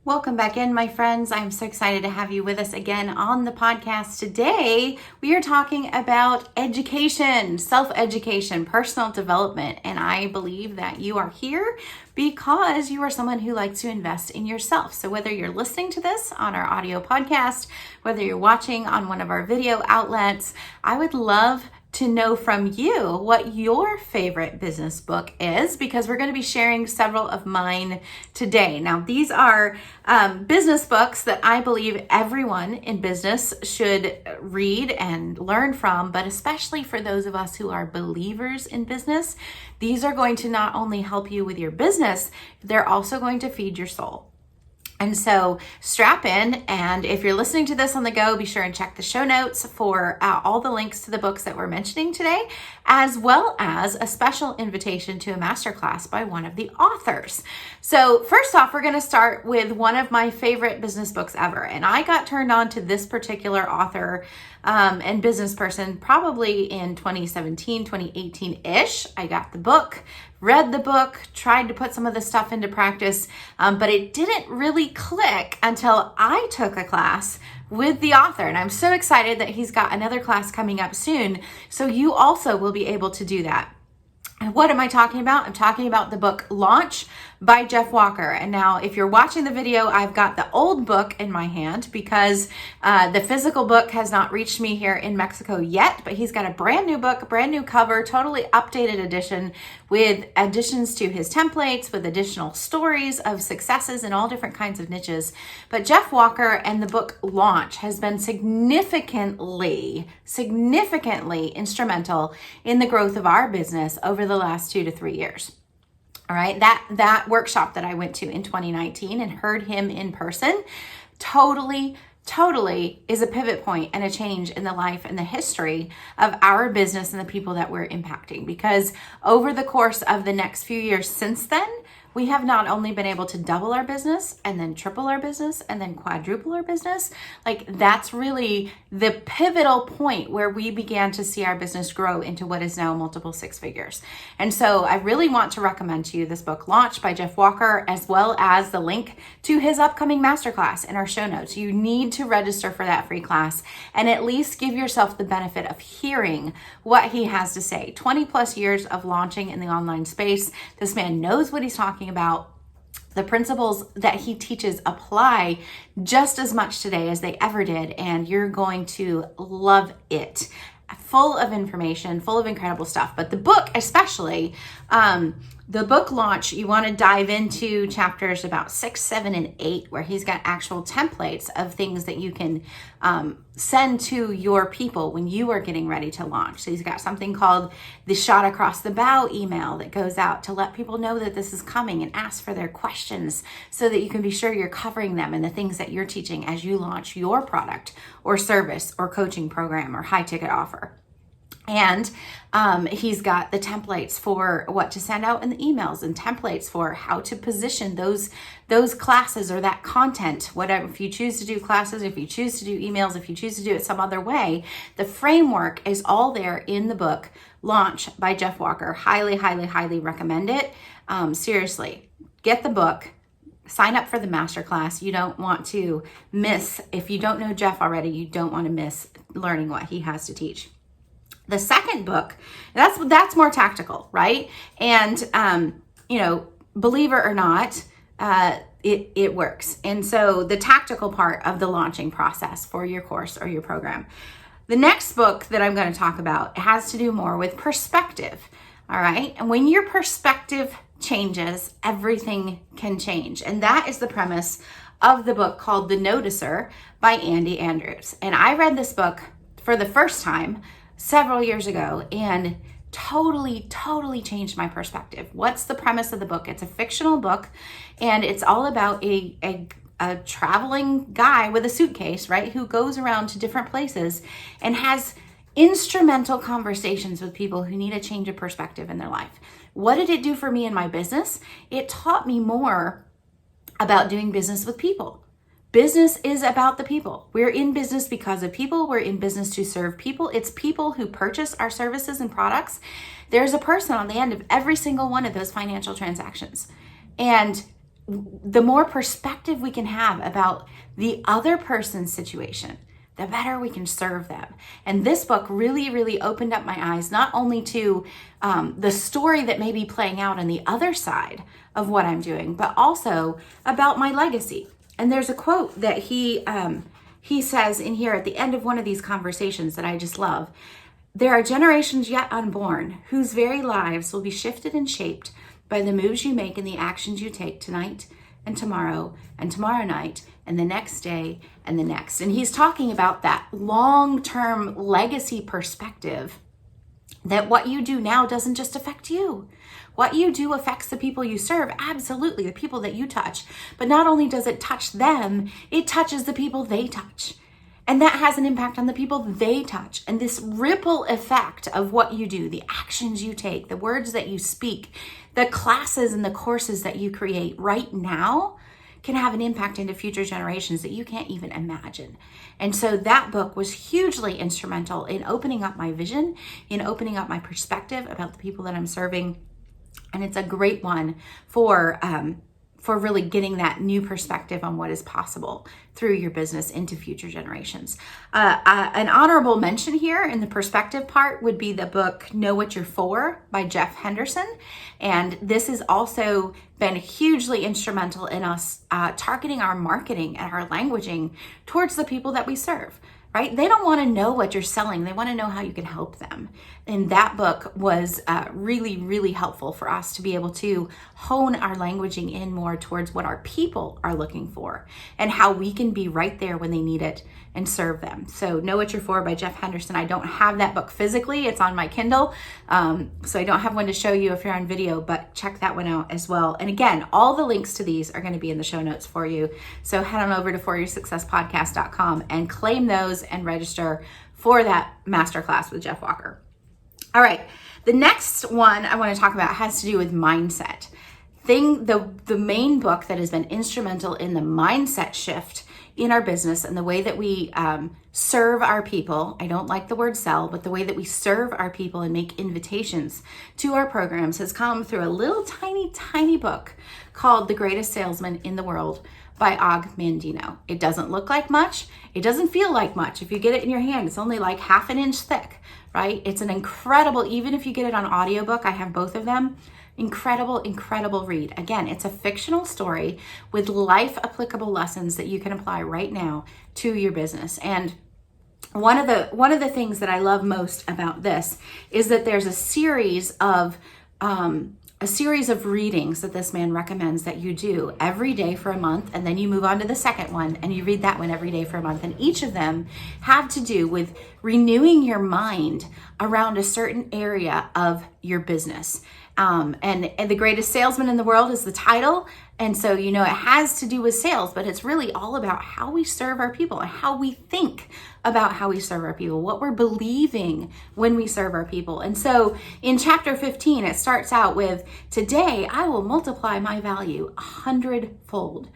Welcome back in, my friends. I'm so excited to have you with us again on the podcast. Today, we are talking about education, self-education, personal development, and I believe that you are here because you are someone who likes to invest in yourself. So whether you're listening to this on our audio podcast, whether you're watching on one of our video outlets, I would love to know from you what your favorite business book is, because we're going to be sharing several of mine today. Now, these are business books that I believe everyone in business should read and learn from, but especially for those of us who are believers in business, these are going to not only help you with your business, they're also going to feed your soul. And so strap in, and if you're listening to this on the go, be sure and check the show notes for all the links to the books that we're mentioning today, as well as a special invitation to a masterclass by one of the authors. So first off, we're going to start with one of my favorite business books ever. And I got turned on to this particular author and business person probably in 2017, 2018-ish. I got the book, read the book, tried to put some of the stuff into practice, but it didn't really click until I took a class with the author. And I'm so excited that he's got another class coming up soon, so you also will be able to do that. And what am I talking about? I'm talking about the book Launch by Jeff Walker. And now if you're watching the video, I've got the old book in my hand because the physical book has not reached me here in Mexico yet, but he's got a brand new book, brand new cover, totally updated edition with additions to his templates, with additional stories of successes in all different kinds of niches. But Jeff Walker and the book Launch has been significantly instrumental in the growth of our business over the last 2 to 3 years. All right, that workshop that I went to in 2019 and heard him in person totally is a pivot point and a change in the life and the history of our business and the people that we're impacting. Because over the course of the next few years since then, we have not only been able to double our business and then triple our business and then quadruple our business. Like, that's really the pivotal point where we began to see our business grow into what is now multiple six figures. And so I really want to recommend to you this book, Launch by Jeff Walker, as well as the link to his upcoming masterclass in our show notes. You need to register for that free class and at least give yourself the benefit of hearing what he has to say. 20 plus years of launching in the online space. This man knows what he's talking about. The principles that he teaches apply just as much today as they ever did, and you're going to love it. Full of information, full of incredible stuff. But the book especially, the book Launch, you want to dive into chapters about 6, 7, and 8, where he's got actual templates of things that you can send to your people when you are getting ready to launch. So he's got something called the Shot Across the Bow email that goes out to let people know that this is coming and ask for their questions so that you can be sure you're covering them and the things that you're teaching as you launch your product or service or coaching program or high ticket offer. And he's got the templates for what to send out in the emails and templates for how to position those classes or that content, whatever. If you choose to do classes, if you choose to do emails, if you choose to do it some other way, the framework is all there in the book, Launch by Jeff Walker. Highly recommend it. Seriously, get the book. Sign up for the masterclass. You don't want to miss, if you don't know Jeff already, you don't want to miss learning what he has to teach. The second book, that's more tactical, right? And, believe it or not, it works. And so the tactical part of the launching process for your course or your program. The next book that I'm going to talk about has to do more with perspective, all right? And when your perspective changes, everything can change. And that is the premise of the book called The Noticer by Andy Andrews. And I read this book for the first time several years ago and totally changed my perspective. What's the premise of the book? It's a fictional book, and it's all about a traveling guy with a suitcase, right, who goes around to different places and has instrumental conversations with people who need a change of perspective in their life. What did it do for me in my business? It taught me more about doing business with people. Business is about the people. We're in business because of people. We're in business to serve people. It's people who purchase our services and products. There's a person on the end of every single one of those financial transactions. And the more perspective we can have about the other person's situation, the better we can serve them. And this book really, really opened up my eyes, not only to the story that may be playing out on the other side of what I'm doing, but also about my legacy. And there's a quote that he says in here at the end of one of these conversations that I just love. There are generations yet unborn whose very lives will be shifted and shaped by the moves you make and the actions you take tonight and tomorrow night and the next day and the next. And he's talking about that long-term legacy perspective, that what you do now doesn't just affect you. What you do affects the people you serve, absolutely, the people that you touch. But not only does it touch them, it touches the people they touch. And that has an impact on the people they touch. And this ripple effect of what you do, the actions you take, the words that you speak, the classes and the courses that you create right now can have an impact into future generations that you can't even imagine. And so that book was hugely instrumental in opening up my vision, in opening up my perspective about the people that I'm serving. And it's a great one for really getting that new perspective on what is possible through your business into future generations. An honorable mention here in the perspective part would be the book Know What You're For by Jeff Henderson. And this has also been hugely instrumental in us targeting our marketing and our languaging towards the people that we serve. Right? They don't want to know what you're selling. They want to know how you can help them. And that book was really, really helpful for us to be able to hone our languaging in more towards what our people are looking for and how we can be right there when they need it and serve them. So Know What You're For by Jeff Henderson. I don't have that book physically. It's on my Kindle. So I don't have one to show you if you're on video, but check that one out as well. And again, all the links to these are going to be in the show notes for you. So head on over to foryoursuccesspodcast.com and claim those and register for that masterclass with Jeff Walker. All right. The next one I want to talk about has to do with mindset. The main book that has been instrumental in the mindset shift in our business and the way that we serve our people. I don't like the word sell, but the way that we serve our people and make invitations to our programs has come through a little tiny book called The Greatest Salesman in the World by Og Mandino. It doesn't look like much. It doesn't feel like much. If you get it in your hand, it's only like half an inch thick, right? It's an incredible, even if you get it on audiobook, I have both of them, incredible read. Again, it's a fictional story with life applicable lessons that you can apply right now to your business. And one of the things that I love most about this is that there's a series of readings that this man recommends that you do every day for a month, and then you move on to the second one and you read that one every day for a month. And each of them have to do with renewing your mind around a certain area of your business. And The Greatest Salesman in the World is the title. And so, it has to do with sales, but it's really all about how we serve our people and how we think about how we serve our people, what we're believing when we serve our people. And so in chapter 15, it starts out with, today I will multiply my value 100-fold.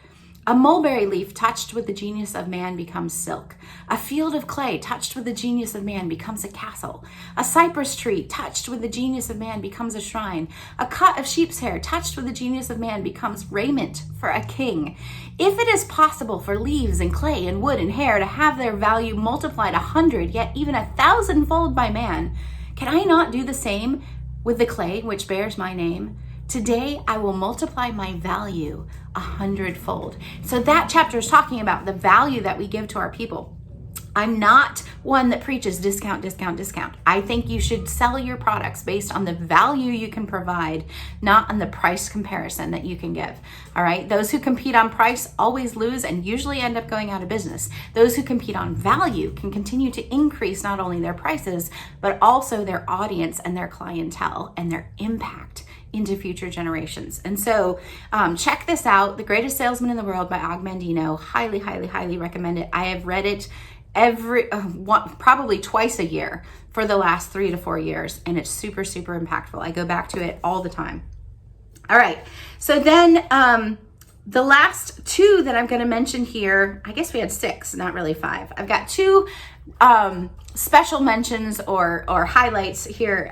A mulberry leaf touched with the genius of man becomes silk. A field of clay touched with the genius of man becomes a castle. A cypress tree touched with the genius of man becomes a shrine. A cut of sheep's hair touched with the genius of man becomes raiment for a king. If it is possible for leaves and clay and wood and hair to have their value multiplied 100, yet even 1,000-fold by man, can I not do the same with the clay which bears my name? Today, I will multiply my value 100-fold. So that chapter is talking about the value that we give to our people. I'm not one that preaches discount. I think you should sell your products based on the value you can provide, not on the price comparison that you can give. All right. Those who compete on price always lose and usually end up going out of business. Those who compete on value can continue to increase not only their prices, but also their audience and their clientele and their impact into future generations. And so check this out, The Greatest Salesman in the World by Og Mandino. Highly recommend it. I have read it probably twice a year for the last 3 to 4 years, and it's super impactful. I go back to it all the time. All right, so then The last two that I'm going to mention here, I guess we had 6, not really 5. I've got 2 special mentions or highlights here,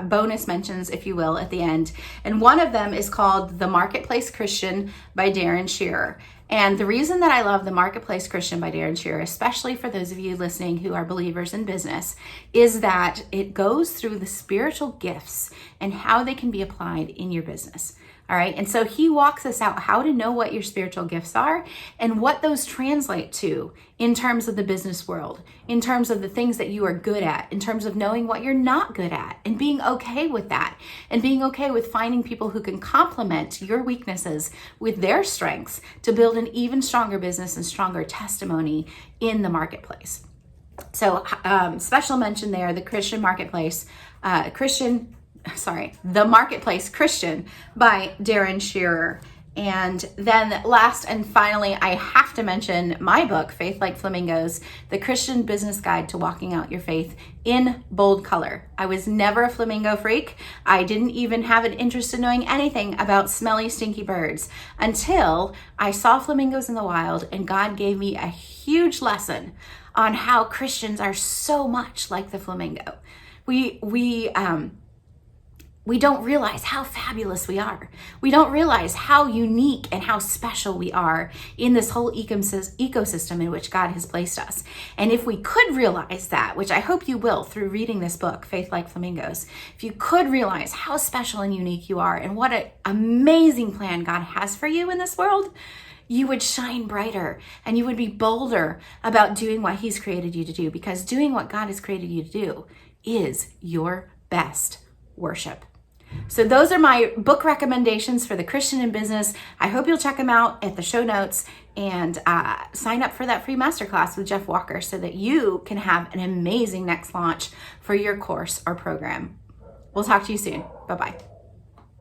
bonus mentions, if you will, at the end. And one of them is called The Marketplace Christian by Darren Shearer. And the reason that I love The Marketplace Christian by Darren Shearer, especially for those of you listening who are believers in business, is that it goes through the spiritual gifts and how they can be applied in your business. All right. And so he walks us out how to know what your spiritual gifts are and what those translate to in terms of the business world, in terms of the things that you are good at, in terms of knowing what you're not good at and being okay with that, and being okay with finding people who can complement your weaknesses with their strengths to build an even stronger business and stronger testimony in the marketplace. So special mention there, The Marketplace Christian by Darren Shearer. And then last and finally, I have to mention my book, Faith Like Flamingos, The Christian Business Guide to Walking Out Your Faith, in bold color. I was never a flamingo freak. I didn't even have an interest in knowing anything about smelly, stinky birds until I saw flamingos in the wild, and God gave me a huge lesson on how Christians are so much like the flamingo. We don't realize how fabulous we are. We don't realize how unique and how special we are in this whole ecosystem in which God has placed us. And if we could realize that, which I hope you will through reading this book, Faith Like Flamingos, if you could realize how special and unique you are and what an amazing plan God has for you in this world, you would shine brighter and you would be bolder about doing what He's created you to do, because doing what God has created you to do is your best worship. So those are my book recommendations for the Christian in business. I hope you'll check them out at the show notes and sign up for that free masterclass with Jeff Walker so that you can have an amazing next launch for your course or program. We'll talk to you soon. Bye-bye.